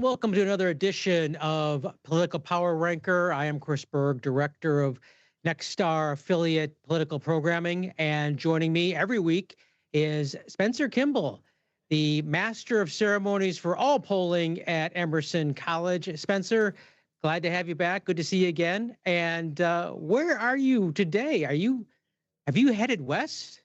welcome to another edition of Political Power Ranker. I am Chris Berg, Director of Next Star Affiliate Political Programming, and joining me every week is Spencer Kimball, the Master of Ceremonies for all polling at Emerson College. Spencer, glad to have you back. Good to see you again. And where are you today? Have you headed west?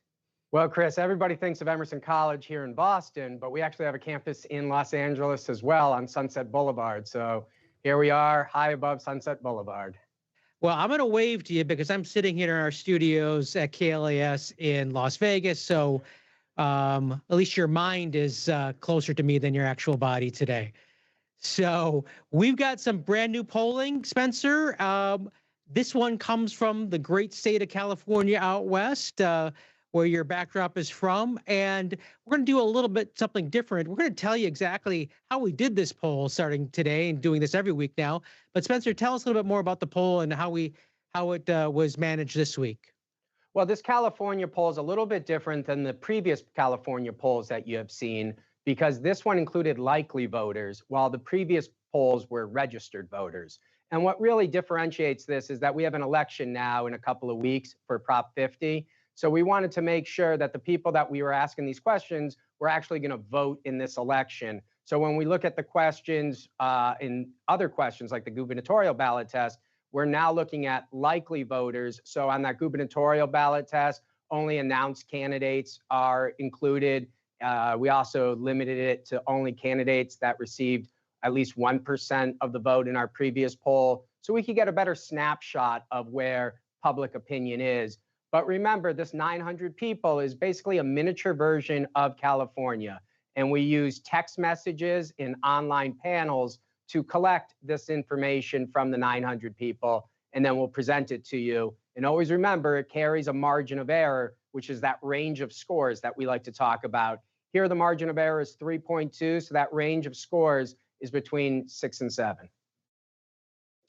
Well, Chris, everybody thinks of Emerson College here in Boston, but we actually have a campus in Los Angeles as well on Sunset Boulevard. So here we are, high above Sunset Boulevard. Well, I'm going to wave to you because I'm sitting here in our studios at KLAS in Las Vegas. So at least your mind is closer to me than your actual body today. So we've got some brand new polling, Spencer. This one comes from the great state of California out west, where your backdrop is from. And we're going to do a little bit something different. We're going to tell you exactly how we did this poll starting today and doing this every week now. But Spencer, tell us a little bit more about the poll and how it was managed this week. Well, this California poll is a little bit different than the previous California polls that you have seen, because this one included likely voters, while the previous polls were registered voters. And what really differentiates this is that we have an election now in a couple of weeks for Prop 50. So we wanted to make sure that the people that we were asking these questions were actually going to vote in this election. So when we look at the questions in other questions like the gubernatorial ballot test, we're now looking at likely voters. So on that gubernatorial ballot test, only announced candidates are included. We also limited it to only candidates that received at least 1% of the vote in our previous poll, so we could get a better snapshot of where public opinion is. But remember, this 900 people is basically a miniature version of California. And we use text messages in online panels to collect this information from the 900 people, and then we'll present it to you. And always remember, it carries a margin of error, which is that range of scores that we like to talk about. Here, the margin of error is 3.2, so that range of scores is between 6 and 7.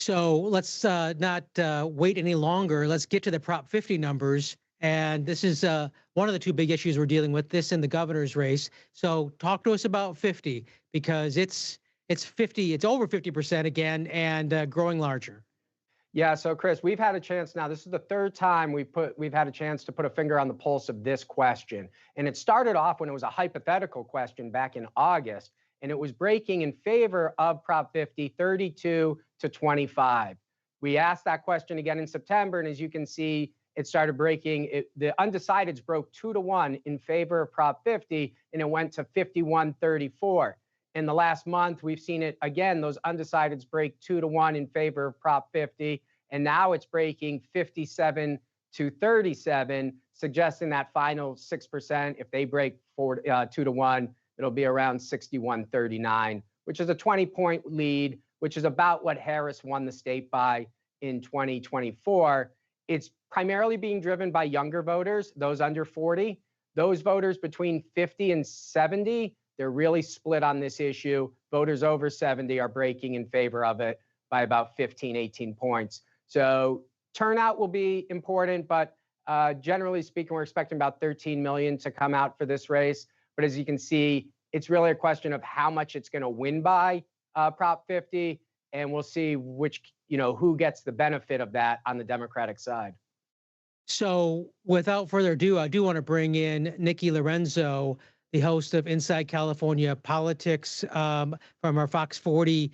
So let's not wait any longer. Let's get to the Prop 50 numbers. And this is one of the two big issues we're dealing with, this and the governor's race. So talk to us about 50, because it's over 50% again, and growing larger. Yeah, so Chris, we've had a chance now. This is the third time we've had a chance to put a finger on the pulse of this question. And it started off when it was a hypothetical question back in August, and it was breaking in favor of Prop 50, 32 to 25. We asked that question again in September, and as you can see, it started breaking. The undecideds broke 2-1 in favor of Prop 50, and it went to 51-34. In the last month, we've seen it again, those undecideds break 2-1 in favor of Prop 50, and now it's breaking 57-37, suggesting that final 6%, if they break 2-1, it'll be around 61-39, which is a 20-point lead, which is about what Harris won the state by in 2024. It's primarily being driven by younger voters, those under 40. Those voters between 50 and 70, they're really split on this issue. Voters over 70 are breaking in favor of it by about 15, 18 points. So turnout will be important, but generally speaking, we're expecting about 13 million to come out for this race. But as you can see, it's really a question of how much it's going to win by Prop 50, and we'll see who gets the benefit of that on the Democratic side. So without further ado, I do want to bring in Nikki Lorenzo, the host of Inside California Politics from our Fox 40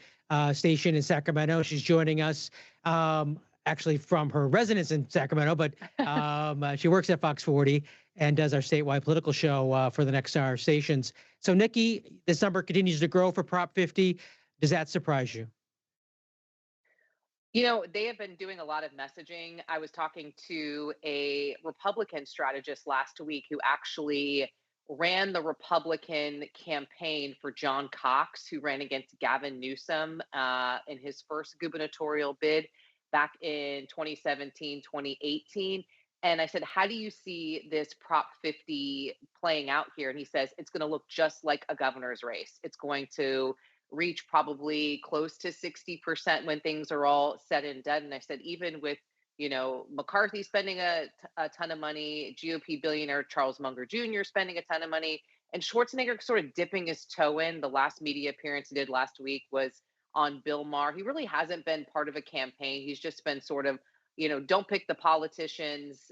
station in Sacramento. She's joining us actually from her residence in Sacramento, but she works at Fox 40 and does our statewide political show for the Next Star stations. So Nikki, this number continues to grow for Prop 50. Does that surprise you? You know, they have been doing a lot of messaging. I was talking to a Republican strategist last week who actually ran the Republican campaign for John Cox, who ran against Gavin Newsom in his first gubernatorial bid back in 2017, 2018. And I said, how do you see this Prop 50 playing out here? And he says, it's going to look just like a governor's race. It's going to reach probably close to 60% when things are all said and done. And I said, even with, McCarthy spending a ton of money, GOP billionaire Charles Munger Jr. spending a ton of money, And Schwarzenegger sort of dipping his toe in. The last media appearance he did last week was on Bill Maher. He really hasn't been part of a campaign. He's just been sort of, don't pick the politicians,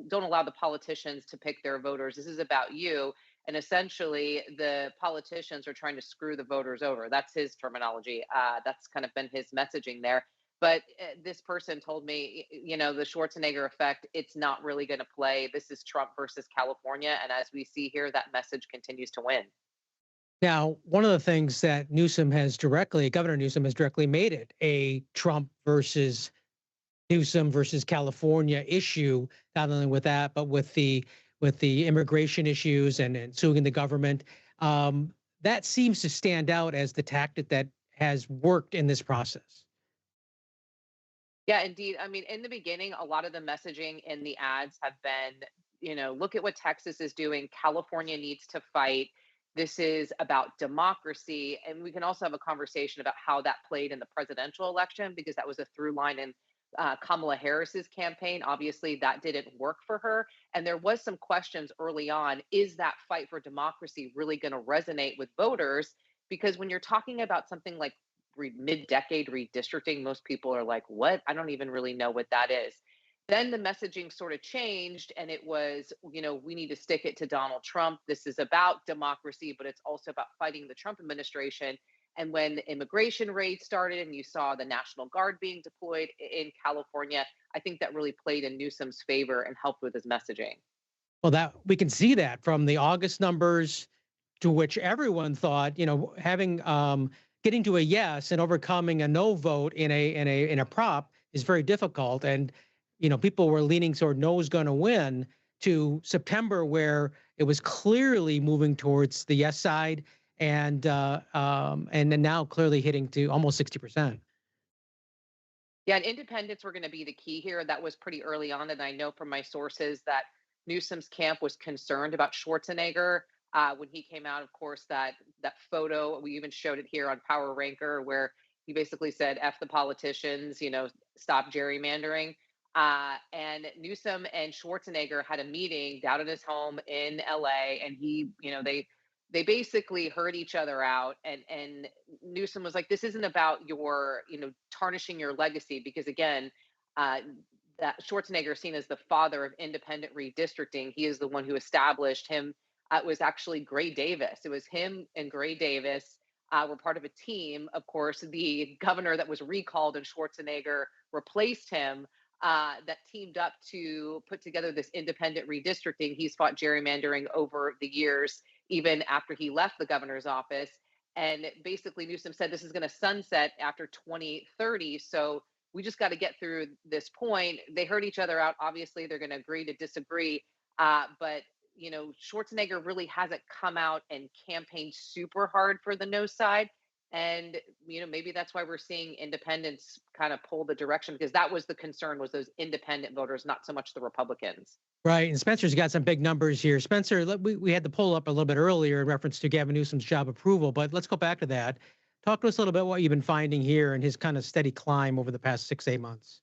don't allow the politicians to pick their voters. This is about you. And essentially, the politicians are trying to screw the voters over. That's his terminology. That's kind of been his messaging there. But this person told me, the Schwarzenegger effect, it's not really going to play. This is Trump versus California. And as we see here, that message continues to win. Now, one of the things that Governor Newsom has directly made it a Trump versus Newsom versus California issue, not only with that, but with the immigration issues and suing the government. That seems to stand out as the tactic that has worked in this process. Yeah, indeed. I mean, in the beginning, a lot of the messaging in the ads have been, look at what Texas is doing. California needs to fight. This is about democracy. And we can also have a conversation about how that played in the presidential election, because that was a through line in Kamala Harris's campaign. Obviously, that didn't work for her. And there was some questions early on. Is that fight for democracy really going to resonate with voters? Because when you're talking about something like mid-decade redistricting, most people are like, what? I don't even really know what that is. Then the messaging sort of changed, and it was, we need to stick it to Donald Trump. This is about democracy, but it's also about fighting the Trump administration. And when the immigration raids started and you saw the National Guard being deployed in California, I think that really played in Newsom's favor and helped with his messaging. Well, that we can see that from the August numbers, to which everyone thought, having getting to a yes and overcoming a no vote in a prop is very difficult. And people were leaning toward no is going to win, to September, where it was clearly moving towards the yes side, and then now clearly hitting to almost 60%. Yeah, and independents were going to be the key here. That was pretty early on, and I know from my sources that Newsom's camp was concerned about Schwarzenegger when he came out. Of course, that photo, we even showed it here on Power Ranker, where he basically said, "F the politicians, stop gerrymandering." And Newsom and Schwarzenegger had a meeting down at his home in LA, and they basically heard each other out, and Newsom was like, this isn't about your tarnishing your legacy, because again, that Schwarzenegger is seen as the father of independent redistricting. He is the one who established him. It was actually Gray Davis. It was him and Gray Davis were part of a team. Of course, the governor that was recalled and Schwarzenegger replaced him, that teamed up to put together this independent redistricting. He's fought gerrymandering over the years, even after he left the governor's office. And basically, Newsom said this is going to sunset after 2030. So we just got to get through this point. They heard each other out. Obviously, they're going to agree to disagree. But Schwarzenegger really hasn't come out and campaigned super hard for the no side. And maybe that's why we're seeing independents kind of pull the direction, because that was the concern, was those independent voters, not so much the Republicans. Right. And Spencer's got some big numbers here. Spencer, we had the poll up a little bit earlier in reference to Gavin Newsom's job approval, but let's go back to that. Talk to us a little bit what you've been finding here and his kind of steady climb over the past 6-8 months.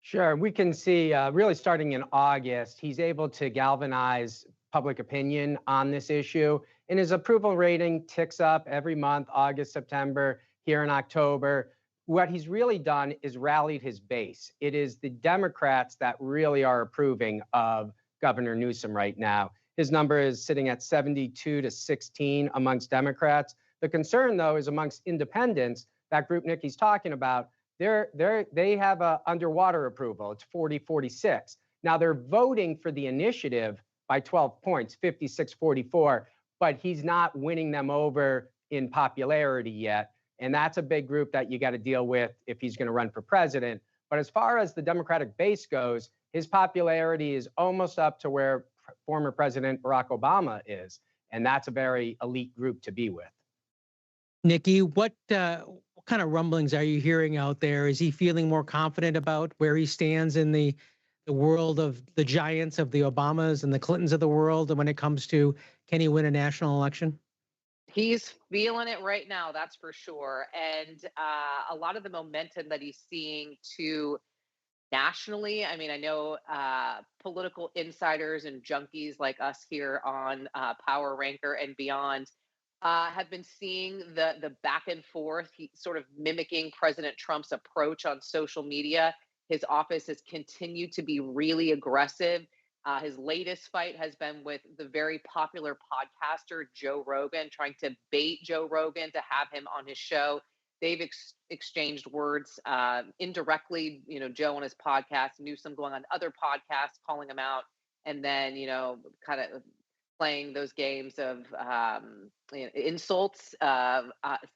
Sure. We can see really starting in August, he's able to galvanize public opinion on this issue. And his approval rating ticks up every month, August, September, here in October. What he's really done is rallied his base. It is the Democrats that really are approving of Governor Newsom right now. His number is sitting at 72-16 amongst Democrats. The concern, though, is amongst independents, that group Nikki's talking about. They have a underwater approval. It's 40-46. Now they're voting for the initiative by 12 points, 56-44, but he's not winning them over in popularity yet. And that's a big group that you got to deal with if he's going to run for president. But as far as the Democratic base goes, his popularity is almost up to where former President Barack Obama is. And that's a very elite group to be with. Nikki, what kind of rumblings are you hearing out there? Is he feeling more confident about where he stands in the world of the giants, of the Obamas and the Clintons of the world, and when it comes to can he win a national election? He's feeling it right now, that's for sure. And a lot of the momentum that he's seeing to nationally. I mean, I know political insiders and junkies like us here on Power Ranker and beyond have been seeing the back and forth, sort of mimicking President Trump's approach on social media. His office has continued to be really aggressive. His latest fight has been with the very popular podcaster Joe Rogan, trying to bait Joe Rogan to have him on his show. They've exchanged words indirectly. Joe on his podcast, Newsom going on other podcasts, calling him out, and then kind of playing those games of insults,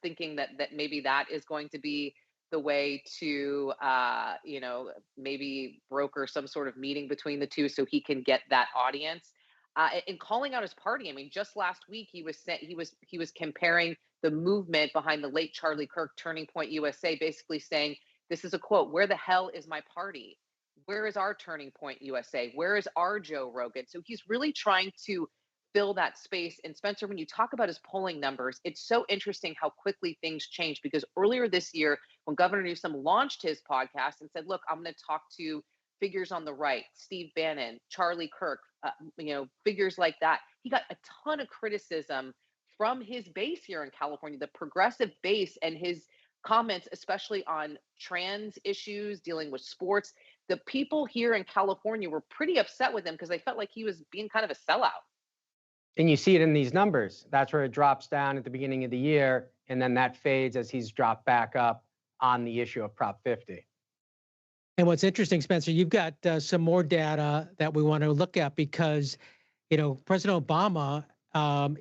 thinking that maybe that is going to be the way to maybe broker some sort of meeting between the two so he can get that audience. And calling out his party. I mean, just last week he was comparing the movement behind the late Charlie Kirk, Turning Point USA, basically saying, this is a quote, "Where the hell is my party? Where is our Turning Point USA? Where is our Joe Rogan?" So he's really trying to fill that space. And Spencer, when you talk about his polling numbers, it's so interesting how quickly things change, because earlier this year, when Governor Newsom launched his podcast and said, look, I'm going to talk to figures on the right, Steve Bannon, Charlie Kirk, figures like that, he got a ton of criticism from his base here in California, the progressive base, and his comments, especially on trans issues, dealing with sports. The people here in California were pretty upset with him because they felt like he was being kind of a sellout. And you see it in these numbers. That's where it drops down at the beginning of the year, and then that fades as he's dropped back up on the issue of Prop 50. And what's interesting, Spencer, you've got some more data that we want to look at, because, President Obama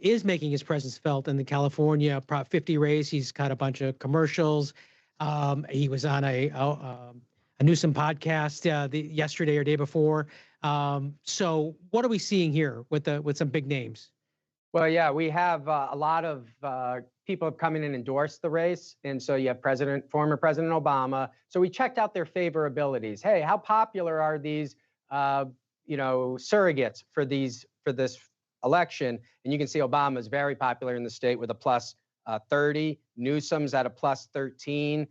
is making his presence felt in the California Prop 50 race. He's got a bunch of commercials. He was on a Newsom podcast yesterday or day before. So what are we seeing here with some big names? Well, yeah, we have a lot of people have come in and endorsed the race. And so you have former President Obama. So we checked out their favorabilities. Hey, how popular are these, surrogates for this election? And you can see Obama is very popular in the state with a plus 30. Newsom's at a plus 13.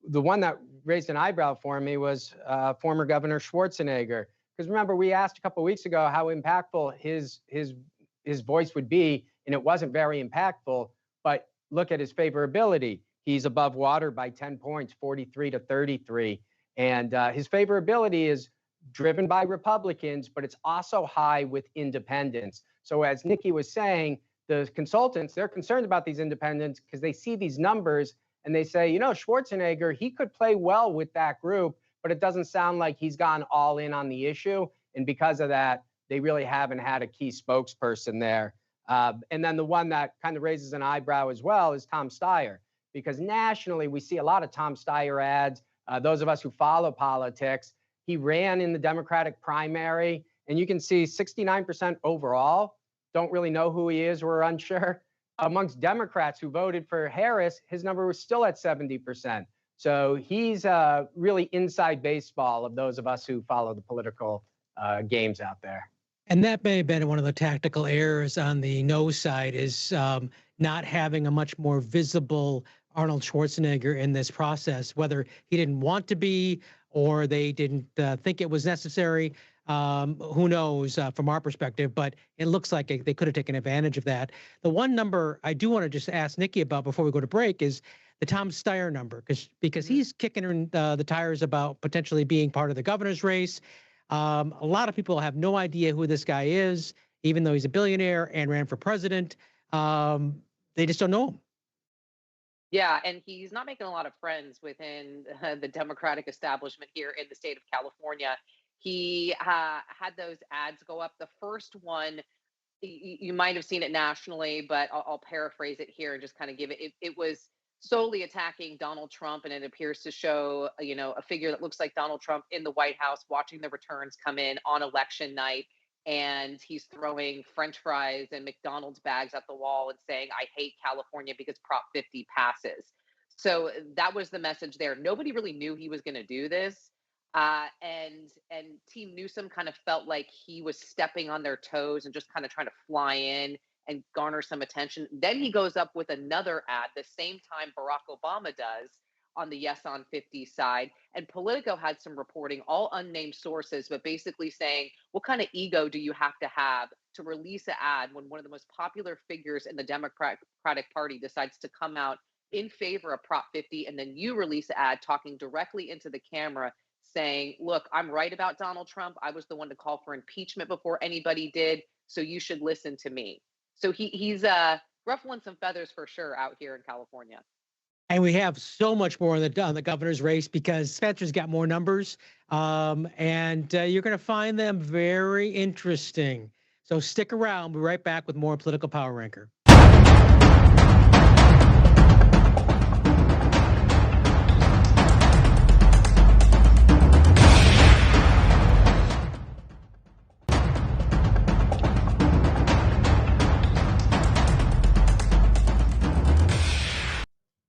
The one that raised an eyebrow for me was former Governor Schwarzenegger. Because remember, we asked a couple of weeks ago how impactful his voice would be, and it wasn't very impactful. But look at his favorability. He's above water by 10 points, 43 to 33. And his favorability is driven by Republicans, but it's also high with independents. So as Nikki was saying, the consultants, they're concerned about these independents because they see these numbers and they say, Schwarzenegger, he could play well with that group, but it doesn't sound like he's gone all in on the issue. And because of that, they really haven't had a key spokesperson there. And then the one that kind of raises an eyebrow as well is Tom Steyer, because nationally we see a lot of Tom Steyer ads. Those of us who follow politics, he ran in the Democratic primary, and you can see 69% overall don't really know who he is, we're unsure. Amongst Democrats who voted for Harris, his number was still at 70%. So he's really inside baseball of those of us who follow the political games out there. And that may have been one of the tactical errors on the no side, is not having a much more visible Arnold Schwarzenegger in this process, whether he didn't want to be or they didn't think it was necessary. Who knows from our perspective, but it looks like they could have taken advantage of that. The one number I do want to just ask Nikki about before we go to break is the Tom Steyer number, because he's kicking the tires about potentially being part of the governor's race. A lot of people have no idea who this guy is, even though he's a billionaire and ran for president. They just don't know him. Yeah, and he's not making a lot of friends within the Democratic establishment here in the state of California. He had those ads go up. The first one, you might have seen it nationally, but I'll paraphrase it here and just kind of give it. It was solely attacking Donald Trump, and it appears to show, a figure that looks like Donald Trump in the White House watching the returns come in on election night. And he's throwing French fries and McDonald's bags at the wall and saying, "I hate California because Prop 50 passes." So that was the message there. Nobody really knew he was going to do this. And Team Newsom kind of felt like he was stepping on their toes and just kind of trying to fly in and garner some attention. Then he goes up with another ad the same time Barack Obama does, on the Yes on 50 side. And Politico had some reporting, all unnamed sources, but basically saying, what kind of ego do you have to release an ad when one of the most popular figures in the Democratic Party decides to come out in favor of Prop 50, and then you release an ad talking directly into the camera saying, look, I'm right about Donald Trump. I was the one to call for impeachment before anybody did, so you should listen to me. So he's ruffling some feathers for sure out here in California. And we have so much more on the governor's race because Spencer's got more numbers, and you're going to find them very interesting. So stick around. We'll be right back with more Political Power Ranker.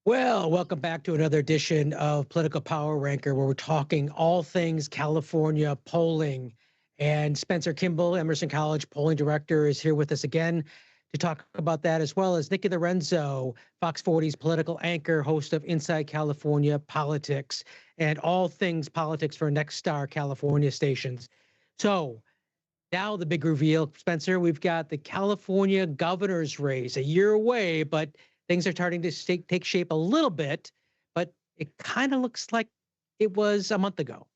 Well, welcome back to another edition of Political Power Ranker, where we're talking all things California polling. And Spencer Kimball, Emerson College polling director, is here with us again to talk about that, as well as Nikki Lorenzo, Fox 40's political anchor, host of Inside California Politics, and all things politics for Next Star California stations. So now the big reveal, Spencer, we've got the California governor's race a year away, but things are starting to take shape a little bit, but it kind of looks like it was a month ago.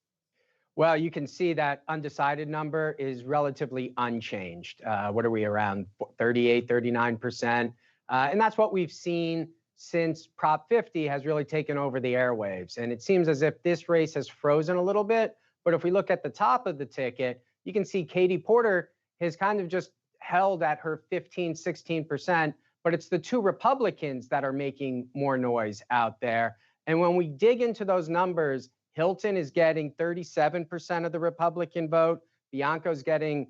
Well, you can see that undecided number is relatively unchanged. What are we, around 38, 39%? And that's what we've seen since Prop 50 has really taken over the airwaves. And it seems as if this race has frozen a little bit. But if we look at the top of the ticket, you can see Katie Porter has kind of just held at her 15, 16%. But it's the two Republicans that are making more noise out there. And when we dig into those numbers, Hilton is getting 37% of the Republican vote. Bianco's getting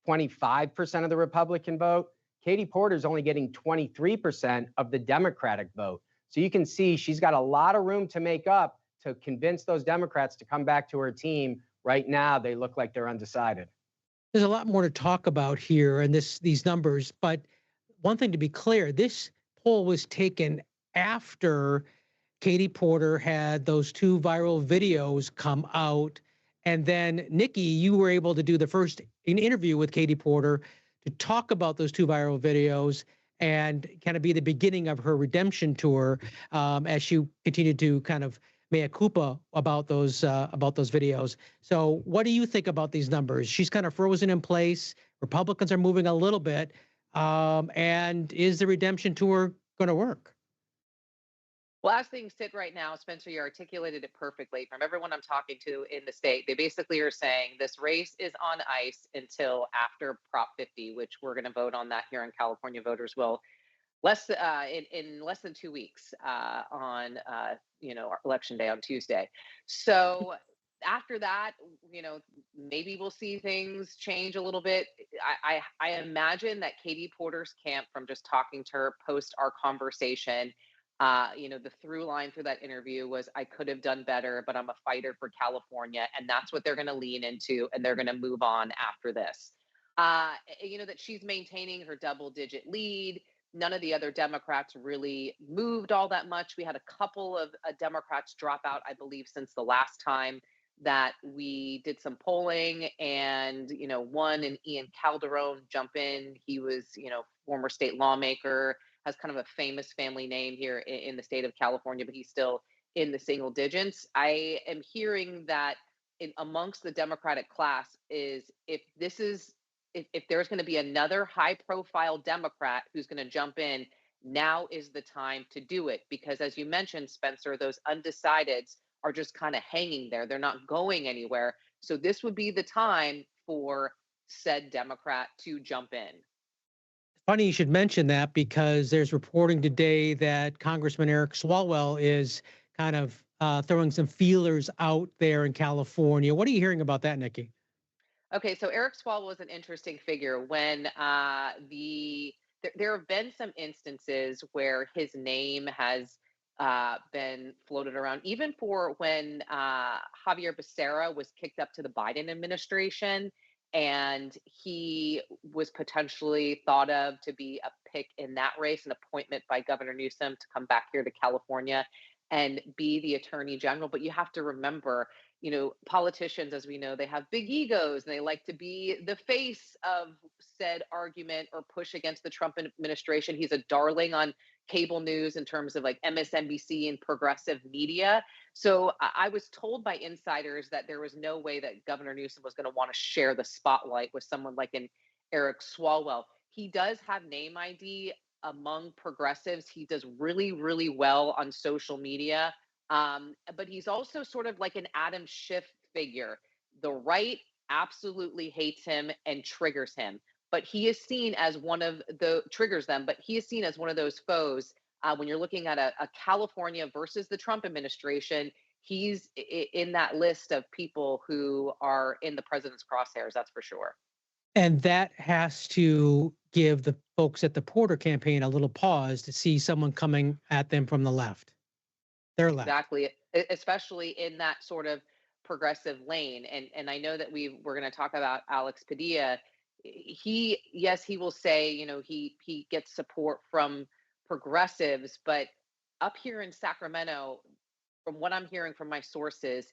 25% of the Republican vote. Katie Porter's only getting 23% of the Democratic vote. So you can see she's got a lot of room to make up to convince those Democrats to come back to her team. Right now, they look like they're undecided. There's a lot more to talk about here and these numbers, but one thing to be clear, this poll was taken after Katie Porter had those two viral videos come out. And then, Nikki, you were able to do the first interview with Katie Porter to talk about those two viral videos and kind of be the beginning of her redemption tour, as she continued to kind of mea culpa about those videos. So what do you think about these numbers? She's kind of frozen in place. Republicans are moving a little bit. And is the redemption tour going to work? Well, as things sit right now, Spencer, you articulated it perfectly. From everyone I'm talking to in the state, they basically are saying this race is on ice until after Prop 50, which we're going to vote on that here in California. Voters will in less than 2 weeks on election day on Tuesday. So after that, maybe we'll see things change a little bit. I imagine that Katie Porter's camp, from just talking to her post our conversation, the through line through that interview was, I could have done better, but I'm a fighter for California. And that's what they're going to lean into. And they're going to move on after this. That she's maintaining her double-digit lead. None of the other Democrats really moved all that much. We had a couple of Democrats drop out, I believe, since the last time that we did some polling. And, one in Ian Calderon jump in. He was, former state lawmaker, has kind of a famous family name here in the state of California, but he's still in the single digits. I am hearing that amongst the Democratic class is if there's going to be another high-profile Democrat who's going to jump in, now is the time to do it. Because as you mentioned, Spencer, those undecideds are just kind of hanging there. They're not going anywhere. So this would be the time for said Democrat to jump in. Funny you should mention that, because there's reporting today that Congressman Eric Swalwell is kind of throwing some feelers out there in California. What are you hearing about that, Nikki? Okay, so Eric Swalwell was an interesting figure. When there have been some instances where his name has been floated around, even for when Javier Becerra was kicked up to the Biden administration, and he was potentially thought of to be a pick in that race, an appointment by Governor Newsom to come back here to California and be the attorney general. But you have to remember, politicians, as we know, they have big egos and they like to be the face of said argument or push against the Trump administration. He's a darling on cable news in terms of like MSNBC and progressive media. So I was told by insiders that there was no way that Governor Newsom was going to want to share the spotlight with someone like an Eric Swalwell. He does have name ID among progressives. He does really, really well on social media. But he's also sort of like an Adam Schiff figure. The right absolutely hates him and triggers him, but he is seen as one of the triggers them, but he is seen as one of those foes. When you're looking at a California versus the Trump administration, he's in that list of people who are in the president's crosshairs, that's for sure. And that has to give the folks at the Porter campaign a little pause to see someone coming at them from the left. Their left. Exactly, especially in that sort of progressive lane. And I know that we're going to talk about Alex Padilla. Yes, he will say, he gets support from progressives, but up here in Sacramento, from what I'm hearing from my sources,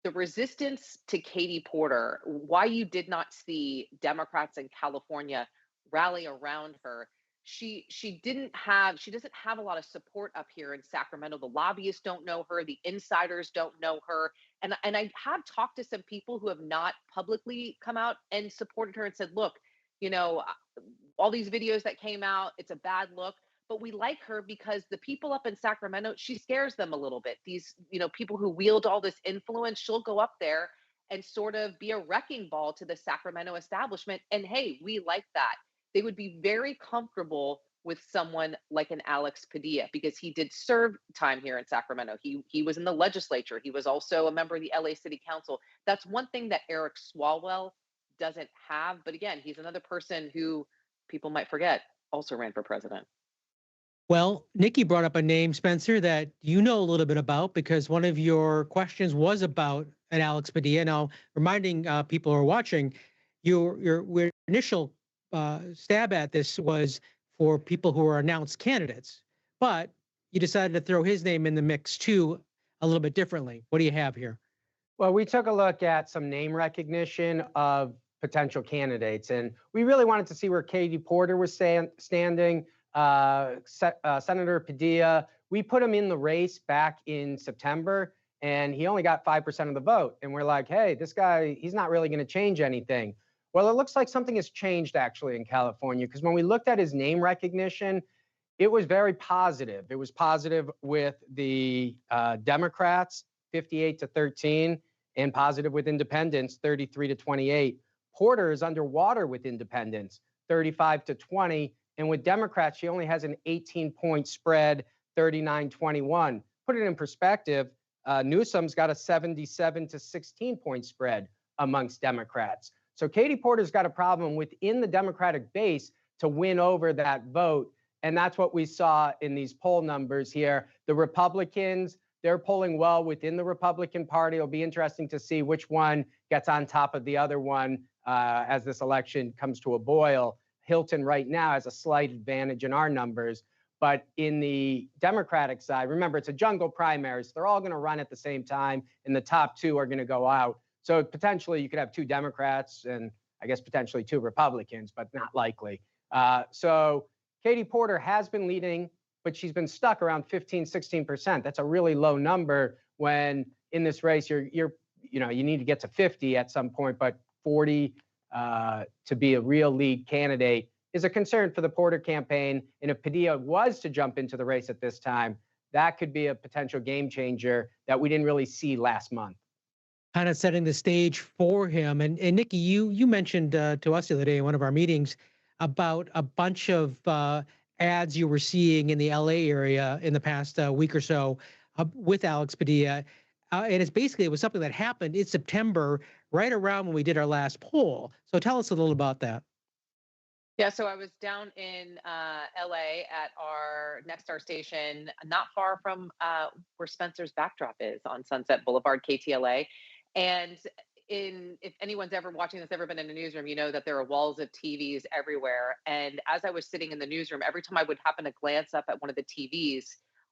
the resistance to Katie Porter, why you did not see Democrats in California rally around her. She doesn't have a lot of support up here in Sacramento. The lobbyists don't know her, the insiders don't know her. And I have talked to some people who have not publicly come out and supported her and said, look, all these videos that came out, it's a bad look. But we like her because the people up in Sacramento, she scares them a little bit. These, people who wield all this influence, she'll go up there and sort of be a wrecking ball to the Sacramento establishment. And hey, we like that. They would be very comfortable with someone like an Alex Padilla because he did serve time here in Sacramento. He was in the legislature. He was also a member of the LA City Council. That's one thing that Eric Swalwell doesn't have. But again, he's another person who people might forget also ran for president. Well, Nikki brought up a name, Spencer, that you know a little bit about because one of your questions was about an Alex Padilla. Now, reminding people who are watching, your initial stab at this was for people who are announced candidates, but you decided to throw his name in the mix too, a little bit differently. What do you have here? Well, we took a look at some name recognition of potential candidates, and we really wanted to see where Katie Porter was standing. Senator Padilla, we put him in the race back in September, and he only got 5% of the vote. And we're like, hey, this guy, he's not really going to change anything. Well, it looks like something has changed actually in California, because when we looked at his name recognition, it was very positive. It was positive with the Democrats, 58-13, and positive with independents, 33-28. Porter is underwater with independents, 35-20. And with Democrats, she only has an 18-point spread, 39-21. Put it in perspective, Newsom's got a 77-16-point spread amongst Democrats. So Katie Porter's got a problem within the Democratic base to win over that vote. And that's what we saw in these poll numbers here. The Republicans, they're polling well within the Republican Party. It'll be interesting to see which one gets on top of the other one as this election comes to a boil. Hilton right now has a slight advantage in our numbers, but in the Democratic side, remember, it's a jungle primaries. They're all going to run at the same time, and the top two are going to go out. So potentially you could have two Democrats and I guess potentially two Republicans, but not likely. So Katie Porter has been leading, but she's been stuck around 15-16%. That's a really low number when in this race you need to get to 50 at some point, but 40 to be a real lead candidate is a concern for the Porter campaign. And if Padilla was to jump into the race at this time, that could be a potential game changer that we didn't really see last month. Kind of setting the stage for him. And Nikki, you mentioned to us the other day in one of our meetings about a bunch of ads you were seeing in the LA area in the past week or so with Alex Padilla. And it was something that happened in September, right around when we did our last poll. So tell us a little about that. Yeah, so I was down in LA at our Nexstar station, not far from where Spencer's backdrop is on Sunset Boulevard, KTLA. And if anyone's ever watching this, ever been in a newsroom, you know that there are walls of TVs everywhere. And as I was sitting in the newsroom, every time I would happen to glance up at one of the TVs,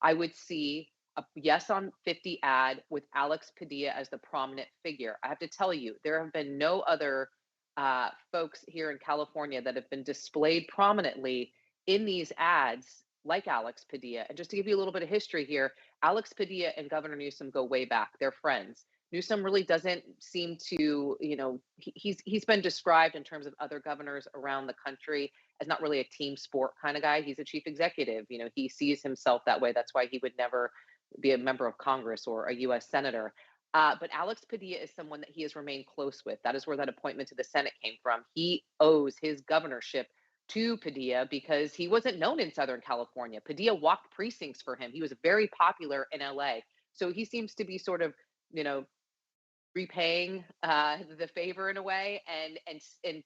I would see a Yes on 50 ad with Alex Padilla as the prominent figure. I have to tell you, there have been no other folks here in California that have been displayed prominently in these ads like Alex Padilla. And just to give you a little bit of history here, Alex Padilla and Governor Newsom go way back. They're friends. Newsom really doesn't seem to, he's been described in terms of other governors around the country as not really a team sport kind of guy. He's a chief executive. He sees himself that way. That's why he would never be a member of Congress or a U.S. senator. But Alex Padilla is someone that he has remained close with. That is where that appointment to the Senate came from. He owes his governorship to Padilla because he wasn't known in Southern California. Padilla walked precincts for him. He was very popular in LA. So he seems to be sort of, repaying the favor in a way. And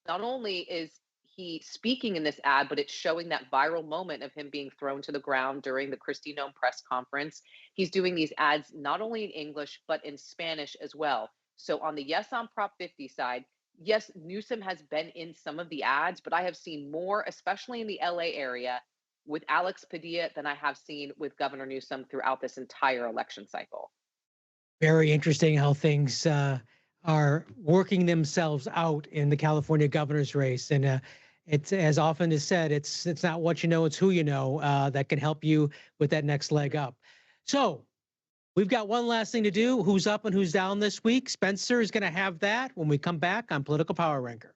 not only is he speaking in this ad, but it's showing that viral moment of him being thrown to the ground during the Kristi Noem press conference. He's doing these ads not only in English, but in Spanish as well. So on the Yes on Prop 50 side, yes, Newsom has been in some of the ads, but I have seen more, especially in the LA area, with Alex Padilla than I have seen with Governor Newsom throughout this entire election cycle. Very interesting how things are working themselves out in the California governor's race. And it's, as often is said, it's not what you know, it's who you know that can help you with that next leg up. So we've got one last thing to do. Who's up and who's down this week? Spencer is going to have that when we come back on Political Power Ranker.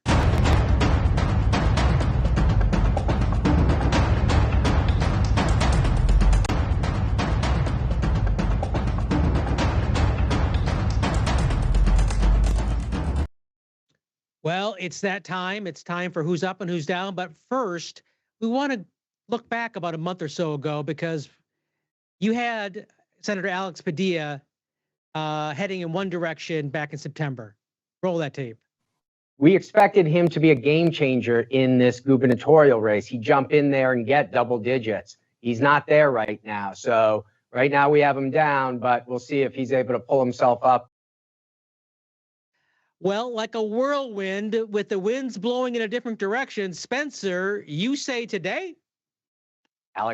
Well, it's that time. It's time for who's up and who's down. But first, we want to look back about a month or so ago because you had Senator Alex Padilla heading in one direction back in September. Roll that tape. We expected him to be a game changer in this gubernatorial race. He'd jump in there and get double digits. He's not there right now. So right now we have him down, but we'll see if he's able to pull himself up. Well, like a whirlwind with the winds blowing in a different direction, Spencer, you say today?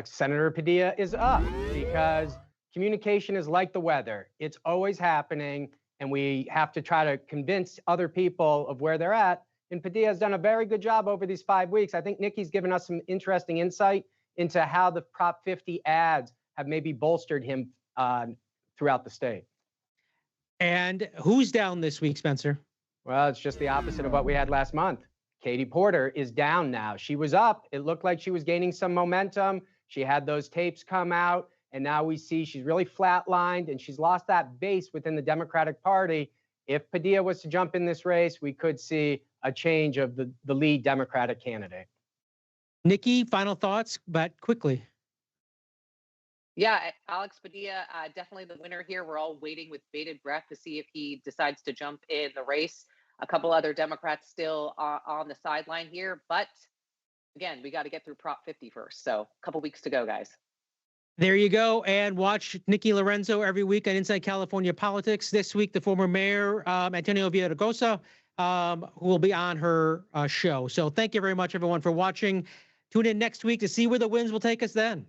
Senator Padilla is up because communication is like the weather. It's always happening, and we have to try to convince other people of where they're at. And Padilla has done a very good job over these 5 weeks. I think Nikki's given us some interesting insight into how the Prop 50 ads have maybe bolstered him throughout the state. And who's down this week, Spencer? Well, it's just the opposite of what we had last month. Katie Porter is down now. She was up. It looked like she was gaining some momentum. She had those tapes come out, and now we see she's really flatlined, and she's lost that base within the Democratic Party. If Padilla was to jump in this race, we could see a change of the lead Democratic candidate. Nikki, final thoughts, but quickly. Yeah, Alex Padilla, definitely the winner here. We're all waiting with bated breath to see if he decides to jump in the race. A couple other Democrats still on the sideline here. But again, we got to get through Prop 50 first. So a couple weeks to go, guys. There you go. And watch Nikki Lorenzo every week on Inside California Politics. This week, the former mayor, Antonio Villaraigosa, who will be on her show. So thank you very much, everyone, for watching. Tune in next week to see where the winds will take us then.